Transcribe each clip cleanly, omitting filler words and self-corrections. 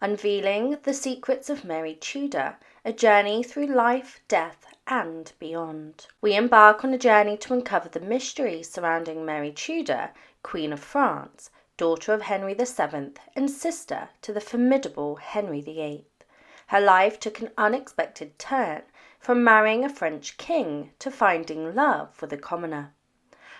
unveiling the secrets of Mary Tudor, a journey through life, death, and beyond. We embark on a journey to uncover the mysteries surrounding Mary Tudor, Queen of France, daughter of Henry VII, and sister to the formidable Henry VIII. Her life took an unexpected turn, from marrying a French king to finding love with a commoner.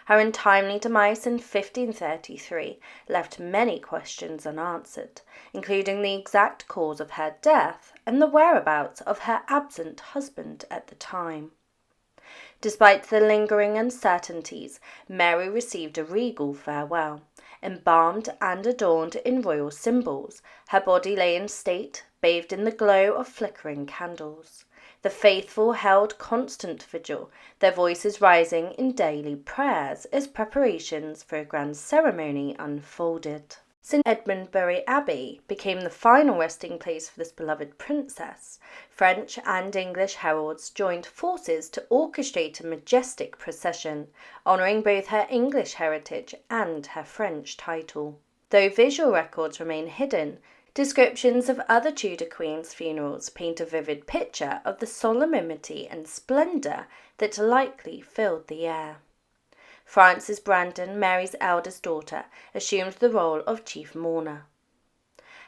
Her untimely demise in 1533 left many questions unanswered, including the exact cause of her death and the whereabouts of her absent husband at the time. Despite the lingering uncertainties, Mary received a regal farewell. Embalmed and adorned in royal symbols, her body lay in state, bathed in the glow of flickering candles. The faithful held constant vigil, their voices rising in daily prayers as preparations for a grand ceremony unfolded. St. Edmundbury Abbey became the final resting place for this beloved princess. French and English heralds joined forces to orchestrate a majestic procession, honouring both her English heritage and her French title. Though visual records remain hidden, descriptions of other Tudor queens' funerals paint a vivid picture of the solemnity and splendour that likely filled the air. Frances Brandon, Mary's eldest daughter, assumed the role of chief mourner.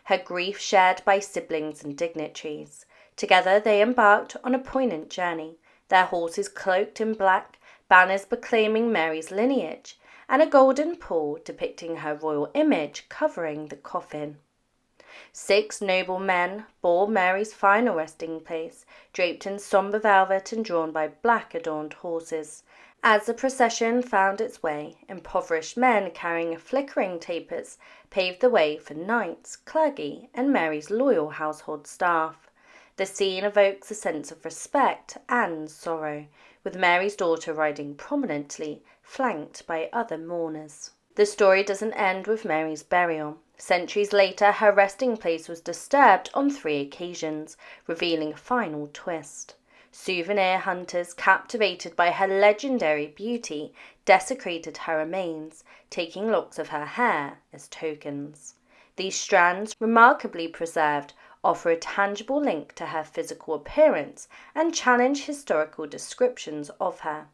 Her grief shared by siblings and dignitaries. Together they embarked on a poignant journey, their horses cloaked in black, banners proclaiming Mary's lineage, and a golden pall depicting her royal image covering the coffin. 6 noble men bore Mary's final resting place, draped in somber velvet and drawn by black-adorned horses. As the procession found its way, impoverished men carrying flickering tapers paved the way for knights, clergy, and Mary's loyal household staff. The scene evokes a sense of respect and sorrow, with Mary's daughter riding prominently, flanked by other mourners. The story doesn't end with Mary's burial. Centuries later, her resting place was disturbed on 3 occasions, revealing a final twist. Souvenir hunters, captivated by her legendary beauty, desecrated her remains, taking locks of her hair as tokens. These strands, remarkably preserved, offer a tangible link to her physical appearance and challenge historical descriptions of her,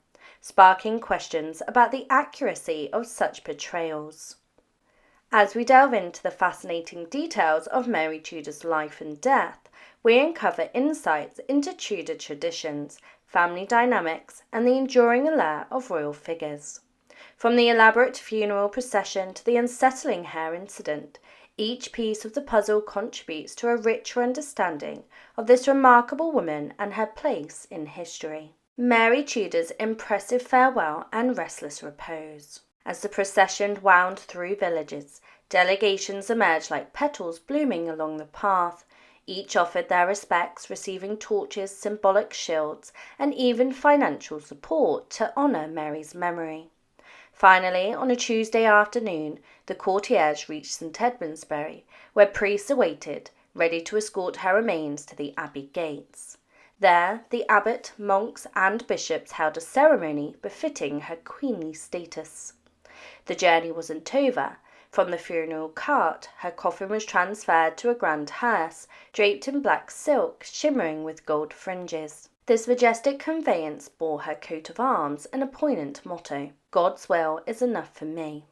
sparking questions about the accuracy of such portrayals. As we delve into the fascinating details of Mary Tudor's life and death, we uncover insights into Tudor traditions, family dynamics, and the enduring allure of royal figures. From the elaborate funeral procession to the unsettling hair incident, each piece of the puzzle contributes to a richer understanding of this remarkable woman and her place in history. Mary Tudor's impressive farewell and restless repose. As the procession wound through villages, delegations emerged like petals blooming along the path. Each offered their respects, receiving torches, symbolic shields, and even financial support to honour Mary's memory. Finally, on a Tuesday afternoon, the courtiers reached St. Edmundsbury, where priests awaited, ready to escort her remains to the abbey gates. There, the abbot, monks, and bishops held a ceremony befitting her queenly status. The journey wasn't over. From the funeral cart, her coffin was transferred to a grand hearse, draped in black silk, shimmering with gold fringes. This majestic conveyance bore her coat of arms and a poignant motto, "God's will is enough for me."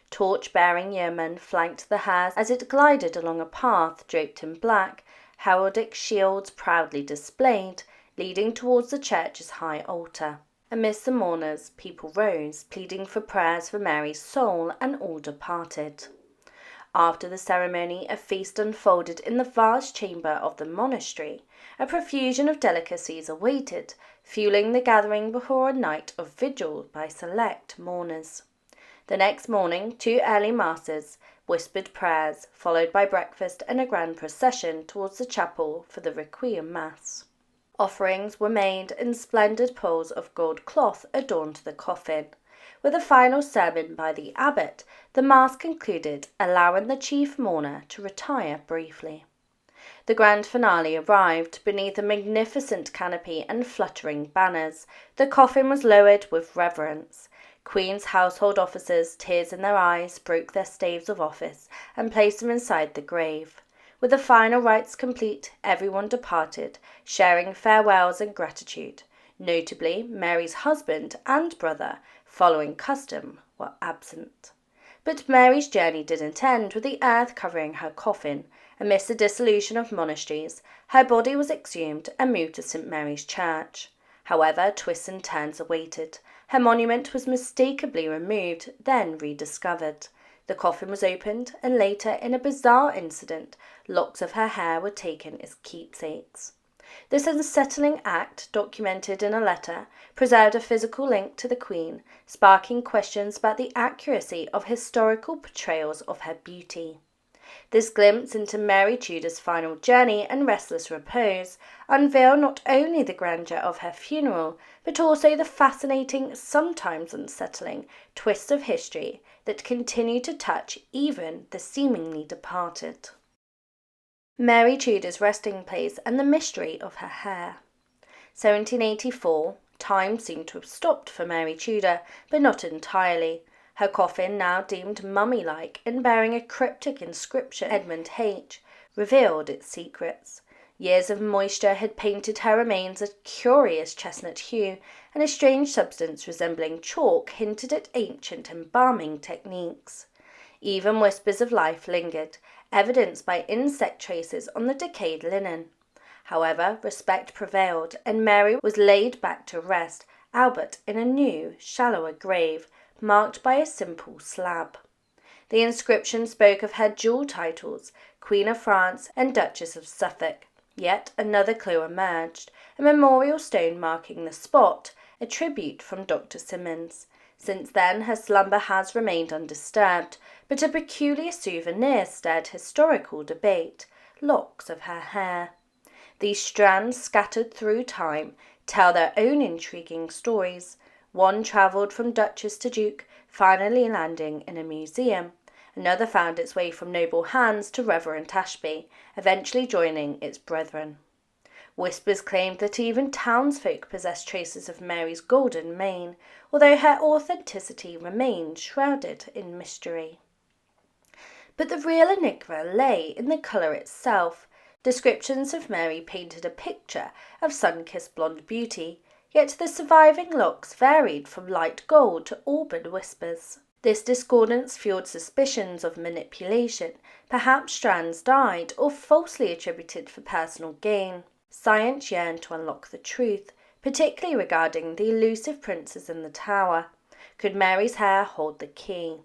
Torch-bearing yeomen flanked the hearse as it glided along a path draped in black, heraldic shields proudly displayed, leading towards the church's high altar. Amidst the mourners, people rose, pleading for prayers for Mary's soul, and all departed. After the ceremony, a feast unfolded in the vast chamber of the monastery. A profusion of delicacies awaited, fueling the gathering before a night of vigil by select mourners. The next morning, 2 early masses, whispered prayers, followed by breakfast and a grand procession towards the chapel for the Requiem Mass. Offerings were made and splendid poles of gold cloth adorned the coffin. With a final sermon by the abbot, the Mass concluded, allowing the chief mourner to retire briefly. The grand finale arrived beneath a magnificent canopy and fluttering banners. The coffin was lowered with reverence. Queen's household officers, tears in their eyes, broke their staves of office and placed them inside the grave. With the final rites complete, everyone departed, sharing farewells and gratitude. Notably, Mary's husband and brother, following custom, were absent. But Mary's journey didn't end with the earth covering her coffin. Amidst the dissolution of monasteries, her body was exhumed and moved to St. Mary's Church. However, twists and turns awaited. Her monument was mistakenly removed, then rediscovered. The coffin was opened, and later, in a bizarre incident, locks of her hair were taken as keepsakes. This unsettling act, documented in a letter, preserved a physical link to the Queen, sparking questions about the accuracy of historical portrayals of her beauty. This glimpse into Mary Tudor's final journey and restless repose unveiled not only the grandeur of her funeral, but also the fascinating, sometimes unsettling, twists of history that continue to touch even the seemingly departed. Mary Tudor's resting place and the mystery of her hair. 1784, time seemed to have stopped for Mary Tudor, but not entirely. Her coffin, now deemed mummy-like and bearing a cryptic inscription, Edmund H., revealed its secrets. Years of moisture had painted her remains a curious chestnut hue, and a strange substance resembling chalk hinted at ancient embalming techniques. Even whispers of life lingered, evidenced by insect traces on the decayed linen. However, respect prevailed, and Mary was laid back to rest, albeit in a new, shallower grave, marked by a simple slab. The inscription spoke of her dual titles, Queen of France and Duchess of Suffolk. Yet another clue emerged, a memorial stone marking the spot, a tribute from Dr. Symonds. Since then, her slumber has remained undisturbed, but a peculiar souvenir stirred historical debate, locks of her hair. These strands, scattered through time, tell their own intriguing stories. One travelled from Duchess to Duke, finally landing in a museum. Another found its way from noble hands to reverent Ashby, eventually joining its brethren. Whispers claimed that even townsfolk possessed traces of Mary's golden mane, although her authenticity remained shrouded in mystery. But the real enigma lay in the colour itself. Descriptions of Mary painted a picture of sun-kissed blonde beauty, yet the surviving locks varied from light gold to auburn whispers. This discordance fueled suspicions of manipulation, perhaps strands dyed or falsely attributed for personal gain. Science yearned to unlock the truth, particularly regarding the elusive princes in the tower. Could Mary's hair hold the key?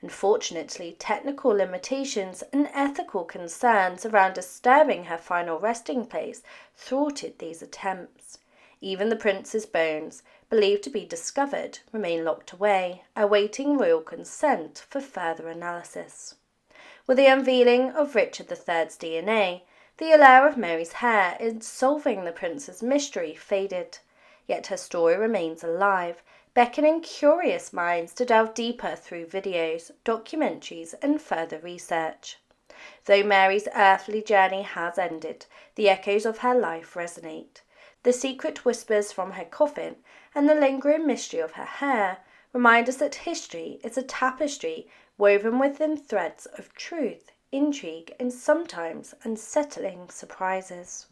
Unfortunately, technical limitations and ethical concerns around disturbing her final resting place thwarted these attempts. Even the prince's bones, believed to be discovered, remain locked away, awaiting royal consent for further analysis. With the unveiling of Richard III's DNA, the allure of Mary's hair in solving the prince's mystery faded. Yet her story remains alive, beckoning curious minds to delve deeper through videos, documentaries, and further research. Though Mary's earthly journey has ended, the echoes of her life resonate. The secret whispers from her coffin and the lingering mystery of her hair remind us that history is a tapestry woven within threads of truth, intrigue, and sometimes unsettling surprises.